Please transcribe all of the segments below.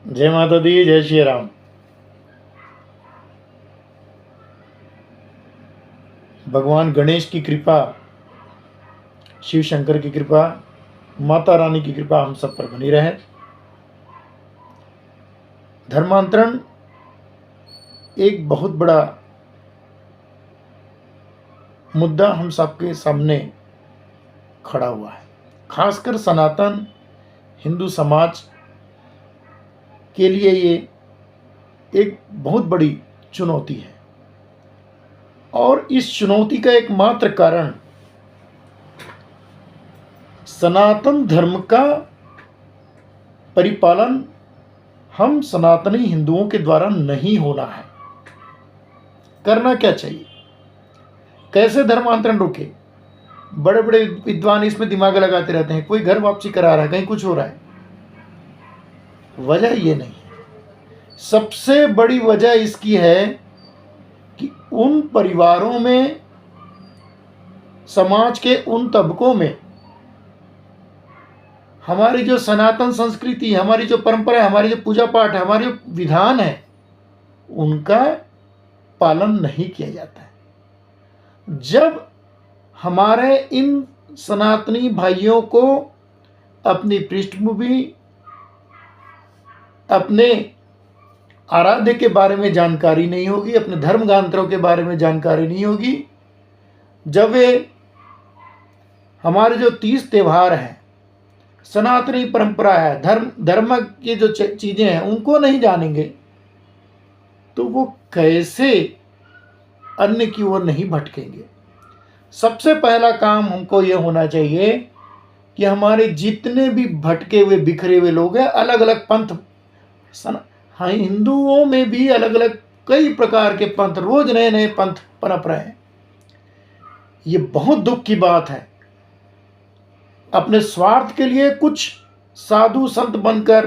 जय माता दी, जय श्री राम। भगवान गणेश की कृपा, शिव शंकर की कृपा, माता रानी की कृपा हम सब पर बनी रहे। धर्मांतरण एक बहुत बड़ा मुद्दा हम सबके सामने खड़ा हुआ है। खासकर सनातन हिंदू समाज के लिए ये एक बहुत बड़ी चुनौती है, और इस चुनौती का एकमात्र कारण सनातन धर्म का परिपालन हम सनातनी हिंदुओं के द्वारा नहीं होना है। करना क्या चाहिए, कैसे धर्मांतरण रुके? बड़े बड़े विद्वान इसमें दिमाग लगाते रहते हैं, कोई घर वापसी करा रहा है, कहीं कुछ हो रहा है। वजह ये नहीं है। सबसे बड़ी वजह इसकी है कि उन परिवारों में, समाज के उन तबकों में हमारी जो सनातन संस्कृति, हमारी जो परंपरा है, हमारी जो पूजा पाठ है, हमारे जो विधान है, उनका पालन नहीं किया जाता है। जब हमारे इन सनातनी भाइयों को अपनी पृष्ठभूमि, अपने आराध्य के बारे में जानकारी नहीं होगी, अपने धर्म ग्रंथों के बारे में जानकारी नहीं होगी, जब वे हमारे जो 30 त्यौहार हैं, सनातनी परंपरा है, धर्म की जो चीजें हैं, उनको नहीं जानेंगे, तो वो कैसे अन्य की ओर नहीं भटकेंगे। सबसे पहला काम हमको ये होना चाहिए कि हमारे जितने भी भटके हुए, बिखरे हुए लोग हैं, अलग अलग पंथ, हाँ, हिंदुओं में भी अलग अलग कई प्रकार के पंथ, रोज नए नए पंथ पनप रहे हैं। ये बहुत दुख की बात है। अपने स्वार्थ के लिए कुछ साधु संत बनकर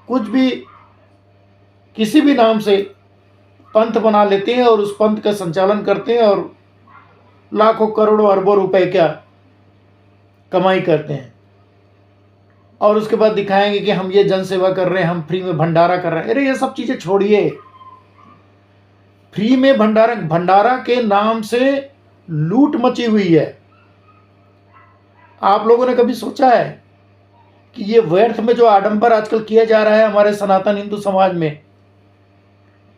कुछ भी, किसी भी नाम से पंथ बना लेते हैं और उस पंथ का संचालन करते हैं और लाखों करोड़ों अरबों रुपए क्या कमाई करते हैं, और उसके बाद दिखाएंगे कि हम ये जन सेवा कर रहे हैं, हम फ्री में भंडारा कर रहे हैं। अरे ये सब चीजें छोड़िए। फ्री में भंडारा के नाम से लूट मची हुई है। आप लोगों ने कभी सोचा है कि ये व्यर्थ में जो आडंबर आजकल किया जा रहा है हमारे सनातन हिंदू समाज में,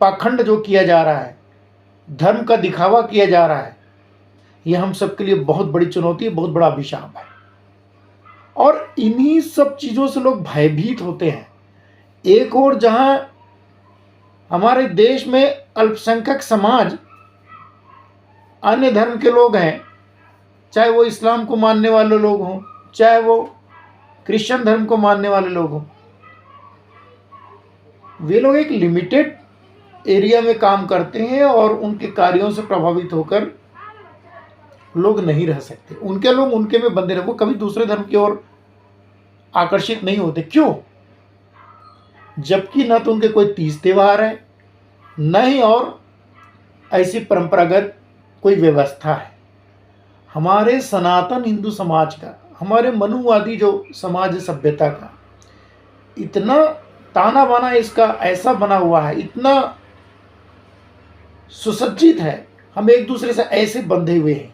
पाखंड जो किया जा रहा है, धर्म का दिखावा किया जा रहा है, ये हम सबके लिए बहुत बड़ी चुनौती है, बहुत बड़ा अभिशाप है। और इन्हीं सब चीजों से लोग भयभीत होते हैं। एक और जहां हमारे देश में अल्पसंख्यक समाज, अन्य धर्म के लोग हैं, चाहे वो इस्लाम को मानने वाले लोग हों, चाहे वो क्रिश्चियन धर्म को मानने वाले लोग हों, वे लोग एक लिमिटेड एरिया में काम करते हैं और उनके कार्यों से प्रभावित होकर लोग नहीं रह सकते। उनके लोग उनके में बंधे रहे, वो कभी दूसरे धर्म की ओर आकर्षित नहीं होते। क्यों? जबकि न तो उनके कोई 30 त्यौहार है, न ही और ऐसी परंपरागत कोई व्यवस्था है। हमारे सनातन हिंदू समाज का, हमारे मनुवादी जो समाज सभ्यता का इतना ताना बाना इसका ऐसा बना हुआ है, इतना सुसज्जित है, हम एक दूसरे से ऐसे बंधे हुए हैं।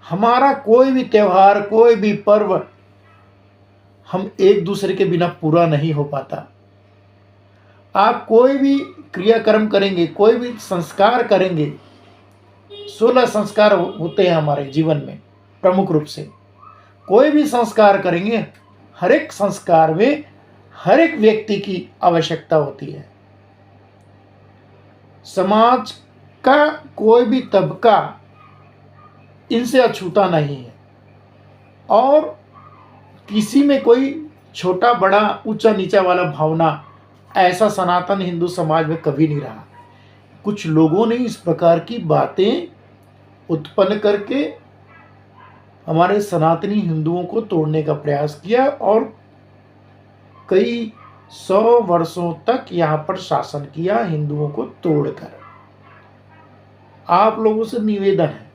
हमारा कोई भी त्यौहार, कोई भी पर्व हम एक दूसरे के बिना पूरा नहीं हो पाता। आप कोई भी क्रियाक्रम करेंगे, कोई भी संस्कार करेंगे, 16 संस्कार होते हैं हमारे जीवन में प्रमुख रूप से। कोई भी संस्कार करेंगे, हर एक संस्कार में हर एक व्यक्ति की आवश्यकता होती है। समाज का कोई भी तबका इनसे अछूता नहीं है, और किसी में कोई छोटा बड़ा, ऊंचा नीचा वाला भावना ऐसा सनातन हिंदू समाज में कभी नहीं रहा। कुछ लोगों ने इस प्रकार की बातें उत्पन्न करके हमारे सनातनी हिंदुओं को तोड़ने का प्रयास किया, और कई 100 वर्षों तक यहाँ पर शासन किया हिंदुओं को तोड़कर। आप लोगों से निवेदन है,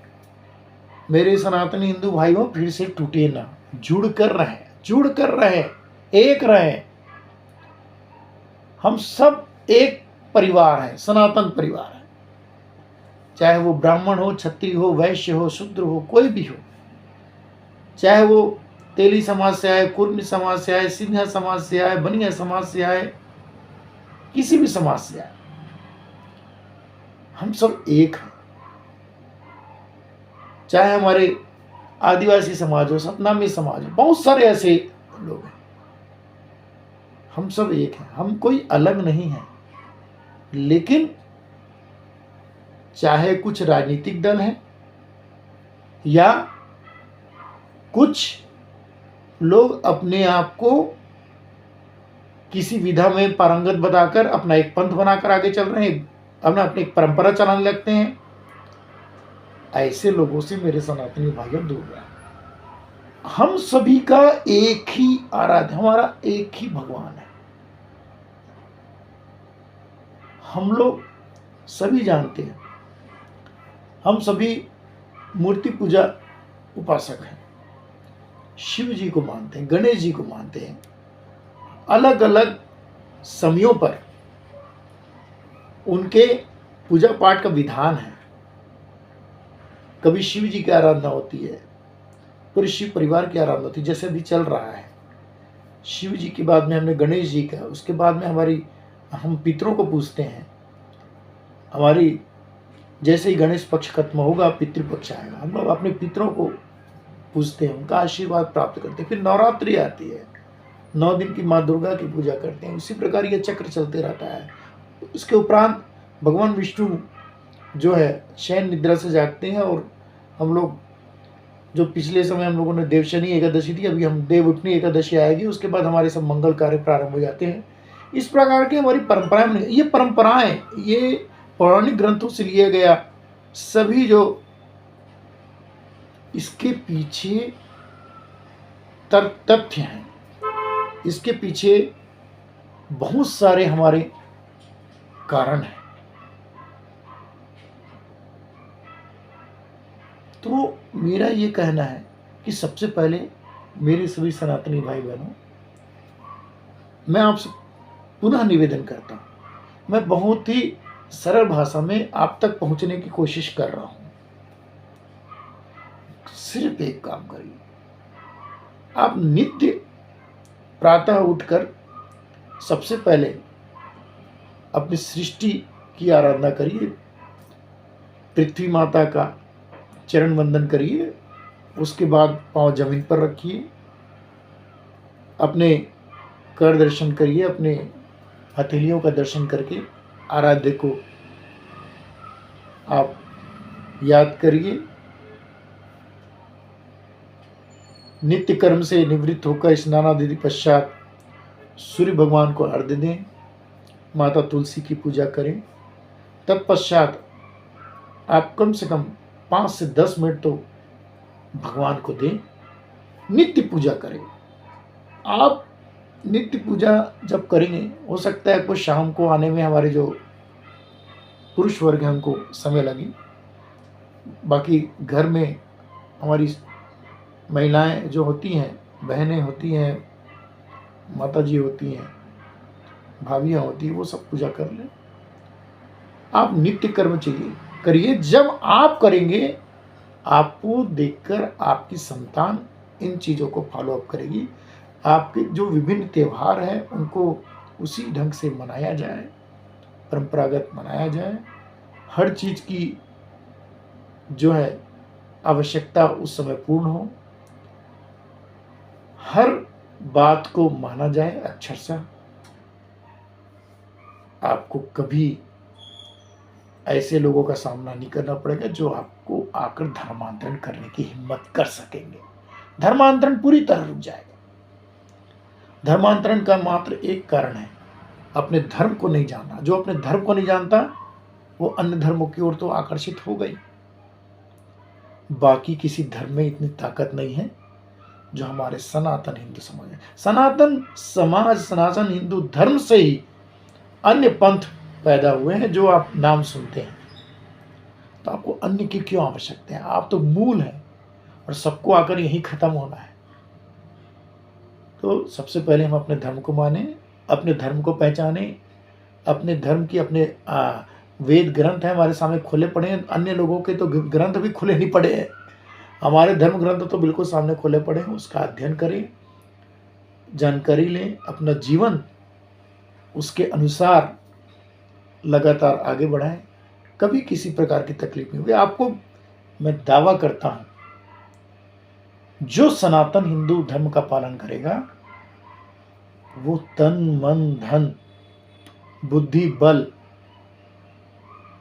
मेरे सनातनी हिंदू भाइयों, फिर से टूटे ना, जुड़ कर रहे। एक रहें। हम सब एक परिवार हैं, सनातन परिवार है। चाहे वो ब्राह्मण हो, क्षत्रिय हो, वैश्य हो, शूद्र हो, कोई भी हो, चाहे वो तेली समाज से आए, कुर्मी समाज से आए, सिंधिया समाज से आए, बनिया समाज से आए, किसी भी समाज से आए, हम सब एक हैं। चाहे हमारे आदिवासी समाज हो, सतनामी समाज हो, बहुत सारे ऐसे लोग हैं, हम सब एक हैं, हम कोई अलग नहीं है। लेकिन चाहे कुछ राजनीतिक दल हैं या कुछ लोग अपने आप को किसी विधा में पारंगत बताकर अपना एक पंथ बनाकर आगे चल रहे हैं, अपनी एक परंपरा चलाने लगते हैं, ऐसे लोगों से मेरे सनातनी भाइयों दूर रहे। हम सभी का एक ही आराध्य, हमारा एक ही भगवान है। हम लोग सभी जानते हैं, हम सभी मूर्ति पूजा उपासक हैं, शिव जी को मानते हैं, गणेश जी को मानते हैं। अलग अलग समयों पर उनके पूजा पाठ का विधान है। कभी शिव जी की आराधना होती है, पूरे शिव परिवार की आराधना होती है, जैसे अभी चल रहा है। शिव जी के बाद में हमने गणेश जी का, उसके बाद में हम पितरों को पूजते हैं। हमारी जैसे ही गणेश पक्ष खत्म होगा, पितृपक्ष आएगा, हम लोग अपने पितरों को पूजते हैं, उनका आशीर्वाद प्राप्त करते हैं। फिर नवरात्रि आती है, 9 दिन की माँ दुर्गा की पूजा करते हैं। इसी प्रकार ये चक्र चलते रहता है। इसके उपरांत भगवान विष्णु जो है शयन निद्रा से जागते हैं, और हम लोग जो पिछले समय हम लोगों ने देवशनी एकादशी थी, अभी हम देवउठनी एकादशी आएगी, उसके बाद हमारे सब मंगल कार्य प्रारंभ हो जाते हैं। इस प्रकार की हमारी परंपराएं, ये परंपराएं, ये पौराणिक ग्रंथों से लिया गया सभी जो इसके पीछे तथ्य हैं, इसके पीछे बहुत सारे हमारे कारण हैं। तो मेरा ये कहना है कि सबसे पहले मेरे सभी सनातनी भाई बहनों, मैं आपसे पुनः निवेदन करता हूँ, मैं बहुत ही सरल भाषा में आप तक पहुंचने की कोशिश कर रहा हूं। सिर्फ एक काम करिए, आप नित्य प्रातः उठकर सबसे पहले अपनी सृष्टि की आराधना करिए, पृथ्वी माता का चरण वंदन करिए, उसके बाद पांव जमीन पर रखिए, अपने कर दर्शन करिए, अपने हथेलियों का दर्शन करके आराध्य को आप याद करिए। नित्य कर्म से निवृत्त होकर स्नानादि पश्चात सूर्य भगवान को अर्घ्य दें, माता तुलसी की पूजा करें। तत्पश्चात आप कम से कम 5 से 10 मिनट तो भगवान को दें, नित्य पूजा करें। आप नित्य पूजा जब करेंगे, हो सकता है कुछ शाम को आने में हमारे जो पुरुष वर्ग है उनको समय लगे, बाकी घर में हमारी महिलाएं जो होती हैं, बहनें होती हैं, माताजी होती हैं, भाभियाँ होती हैं, वो सब पूजा कर लें। आप नित्य कर्म करिए। जब आप करेंगे, आपको देखकर आपकी संतान इन चीज़ों को फॉलो अप करेगी। आपके जो विभिन्न त्यौहार हैं उनको उसी ढंग से मनाया जाए, परंपरागत मनाया जाए। हर चीज़ की जो है आवश्यकता उस समय पूर्ण हो, हर बात को माना जाए अक्षरशः। आपको कभी ऐसे लोगों का सामना नहीं करना पड़ेगा जो आपको आकर धर्मांतरण करने की हिम्मत कर सकेंगे। धर्मांतरण पूरी तरह रुक जाएगा। धर्मांतरण का मात्र एक कारण है, अपने धर्म को नहीं जानना। जो अपने धर्म को नहीं जानता वो अन्य धर्मों की ओर तो आकर्षित हो गई। बाकी किसी धर्म में इतनी ताकत नहीं है जो हमारे सनातन हिंदू समाज है। सनातन समाज, सनातन हिंदू धर्म से ही अन्य पंथ पैदा हुए हैं जो आप नाम सुनते हैं। तो आपको अन्य की क्यों आवश्यकता है? आप तो मूल हैं और सबको आकर यहीं खत्म होना है। तो सबसे पहले हम अपने धर्म को मानें, अपने धर्म को पहचानें, अपने धर्म की अपने वेद ग्रंथ हैं हमारे सामने खुले पड़े हैं। अन्य लोगों के तो ग्रंथ भी खुले नहीं पड़े हैं, हमारे धर्म ग्रंथ तो बिल्कुल सामने खुले पड़े हैं। उसका अध्ययन करें, जानकारी लें, अपना जीवन उसके अनुसार लगातार आगे बढ़ाएं। कभी किसी प्रकार की तकलीफ नहीं होगी आपको। मैं दावा करता हूं, जो सनातन हिंदू धर्म का पालन करेगा वो तन मन धन बुद्धि बल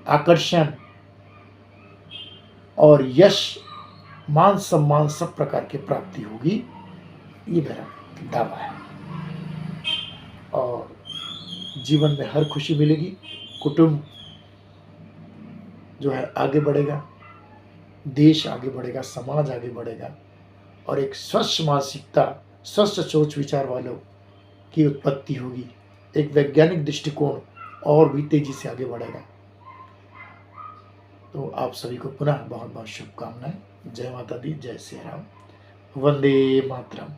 आकर्षण और यश मान सम्मान सब प्रकार की प्राप्ति होगी, ये मेरा दावा है। और जीवन में हर खुशी मिलेगी, कुटुंब जो है आगे बढ़ेगा, देश आगे बढ़ेगा, समाज आगे बढ़ेगा और एक स्वच्छ मानसिकता, स्वस्थ सोच विचार वालों की उत्पत्ति होगी। एक वैज्ञानिक दृष्टिकोण और भी तेजी से आगे बढ़ेगा। तो आप सभी को पुनः बहुत बहुत शुभकामनाएं। जय माता दी, जय श्री राम, वंदे मातरम।